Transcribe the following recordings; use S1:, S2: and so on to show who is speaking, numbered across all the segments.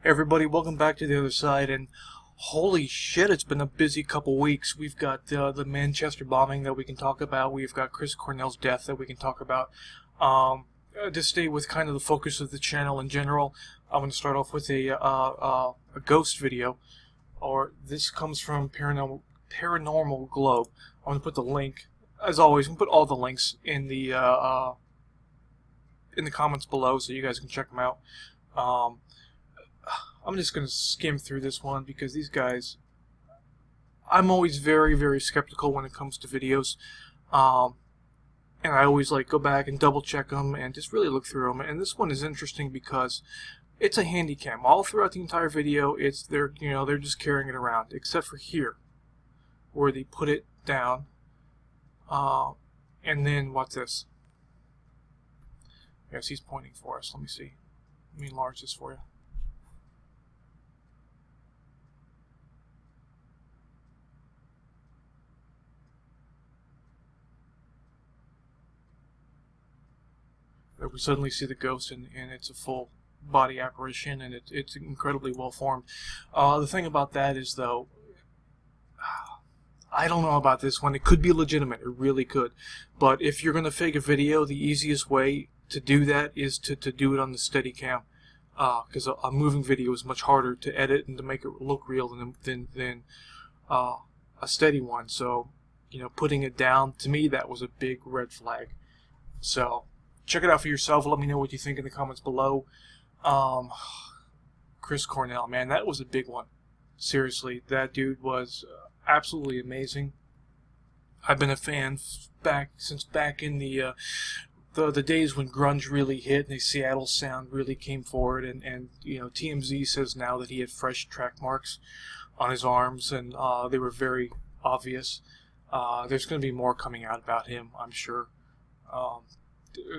S1: Hey everybody, welcome back to the other side. And holy shit, it's been a busy couple weeks. We've got the Manchester bombing that we can talk about. We've got Chris Cornell's death that we can talk about. To stay with kind of the focus of the channel in general, I'm going to start off with a ghost video. Or this comes from Paranormal Globe. I'm going to put the link, as always. I'm going to put all the links in the comments below so you guys can check them out. I'm just going to skim through this one because these guys, I'm always very, very skeptical when it comes to videos. And I always go back and double check them and just really look through them. And this one is interesting because it's a handy cam. All throughout the entire video, they're just carrying it around, except for here, where they put it down. And then what's this? Yes, he's pointing for us. Let me see. Let me enlarge this for you. We suddenly see the ghost, and it's a full body apparition, and it's incredibly well formed. The thing about that is, though, I don't know about this one. It could be legitimate. It really could. But if you're going to fake a video, the easiest way to do that is to do it on the Steadicam. Because a moving video is much harder to edit and to make it look real than a steady one. So, putting it down, to me, that was a big red flag. So check it out for yourself. Let me know what you think in the comments below. Chris Cornell, man, that was a big one. Seriously, that dude was absolutely amazing. I've been a fan since back in the days when grunge really hit and the Seattle sound really came forward. And TMZ says now that he had fresh track marks on his arms, and they were very obvious. There's going to be more coming out about him, I'm sure.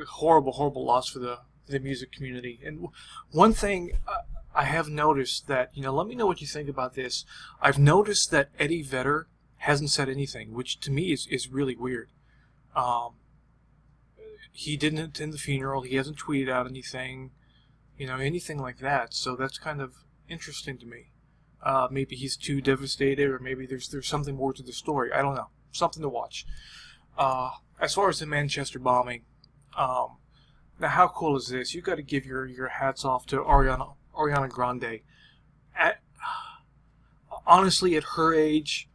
S1: Horrible loss for the music community. And one thing I have noticed that, let me know what you think about this. I've noticed that Eddie Vedder hasn't said anything, which to me is really weird. He didn't attend the funeral. He hasn't tweeted out anything, anything like that. So that's kind of interesting to me. Maybe he's too devastated, or maybe there's something more to the story. I don't know. Something to watch. As far as the Manchester bombing, now how cool is this? You got to give your hats off to Ariana Grande. Honestly, at her age,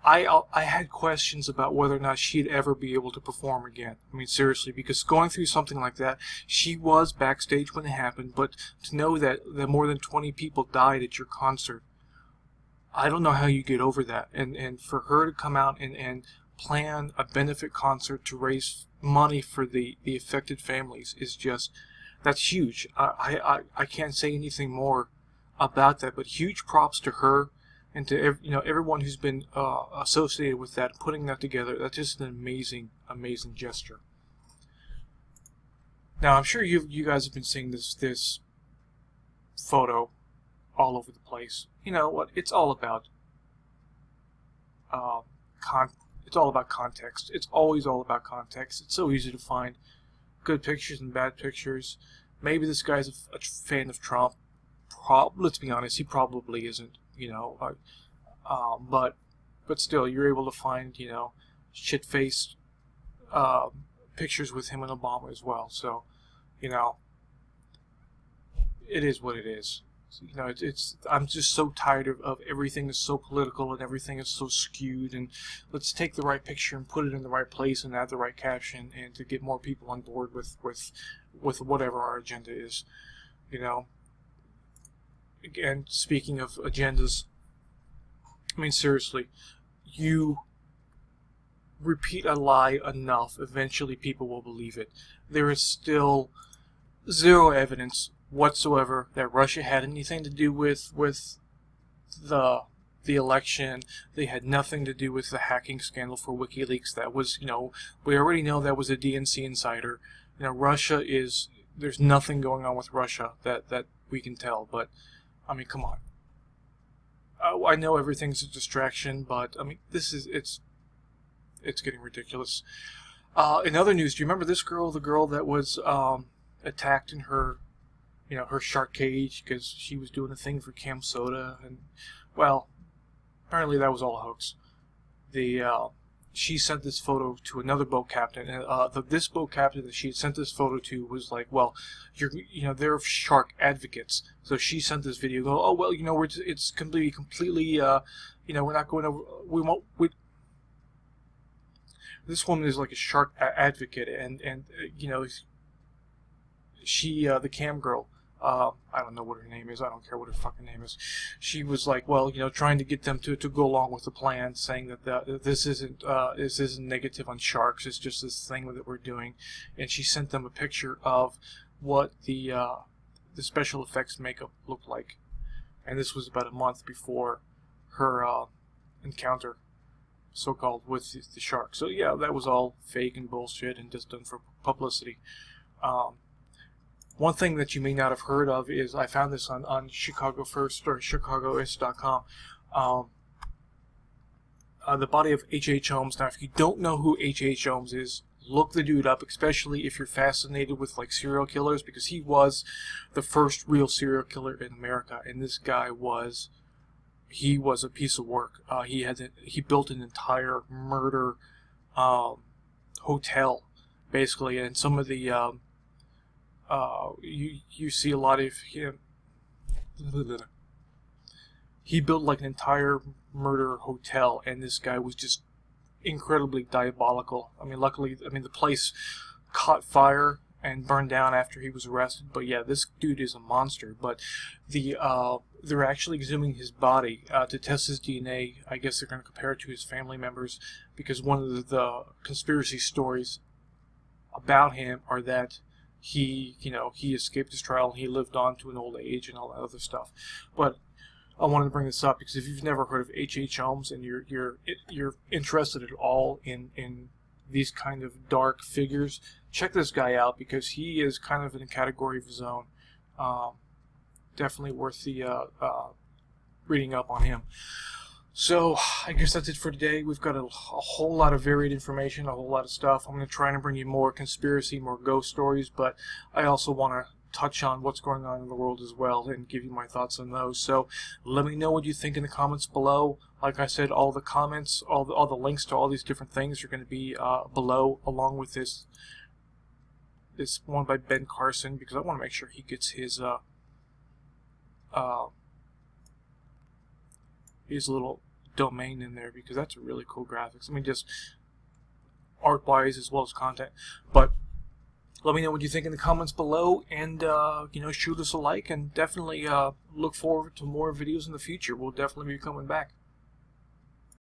S1: I had questions about whether or not she'd ever be able to perform again. I mean, seriously, because going through something like that, she was backstage when it happened, but to know that more than 20 people died at your concert, I don't know how you get over that. And for her to come out and plan a benefit concert to raise money for the affected families is just, that's huge. I can't say anything more about that, but huge props to her and to everyone who's been associated with that, putting that together. That's just an amazing gesture. Now I'm sure you guys have been seeing this photo all over the place. You know what? It's all about it's all about context. It's always all about context. It's so easy to find good pictures and bad pictures. Maybe this guy's a fan of Trump. Let's be honest, he probably isn't. But still, you're able to find shit-faced pictures with him and Obama as well. So, it is what it is. I'm just so tired of everything is so political and everything is so skewed, and let's take the right picture and put it in the right place and add the right caption, and to get more people on board with whatever our agenda is. Again, speaking of agendas, I mean, seriously, you repeat a lie enough, eventually people will believe it. There is still zero evidence whatsoever that Russia had anything to do with the election. They had nothing to do with the hacking scandal for WikiLeaks. That was, we already know that was a DNC insider. Russia is, there's nothing going on with Russia that we can tell. But I mean, come on. I know everything's a distraction, but I mean, it's getting ridiculous. In other news, do you remember this girl, the girl that was attacked in her her shark cage because she was doing a thing for Cam Soda, and well, apparently that was all a hoax. She sent this photo to another boat captain, and this boat captain that she had sent this photo to was like, well, they're shark advocates, so she sent this video. Go, oh well, it's completely, we're not going to, we won't. This woman is like a shark advocate, and she, the cam girl, I don't know what her name is. I don't care what her fucking name is. She was like, well, trying to get them to go along with the plan, saying that this isn't negative on sharks. It's just this thing that we're doing. And she sent them a picture of what the special effects makeup looked like. And this was about a month before her encounter, so-called, with the shark. So yeah, that was all fake and bullshit and just done for publicity. One thing that you may not have heard of is, I found this on Chicago First, or chicagoist.com. The body of H.H. Holmes. Now, if you don't know who H.H. Holmes is, look the dude up, especially if you're fascinated with like serial killers, because he was the first real serial killer in America, and this guy was a piece of work. He built an entire murder hotel, basically, and some of the you see a lot of him. He built like an entire murder hotel, and this guy was just incredibly diabolical. I mean, luckily, the place caught fire and burned down after he was arrested. But yeah, this dude is a monster. But they're actually exhuming his body to test his DNA. I guess they're going to compare it to his family members, because one of the conspiracy stories about him are that he escaped his trial and he lived on to an old age and all that other stuff. But I wanted to bring this up because if you've never heard of H.H. Holmes and you're interested at all in these kind of dark figures, check this guy out, because he is kind of in a category of his own. Definitely worth the reading up on him. So, I guess that's it for today. We've got a whole lot of varied information, a whole lot of stuff. I'm going to try and bring you more conspiracy, more ghost stories, but I also want to touch on what's going on in the world as well and give you my thoughts on those. So, let me know what you think in the comments below. Like I said, all the comments, all the links to all these different things are going to be below, along with this one by Ben Carson, because I want to make sure he gets his little domain in there, because that's really cool graphics. I mean, just art-wise as well as content. But let me know what you think in the comments below, and shoot us a like, and definitely look forward to more videos in the future. We'll definitely be coming back.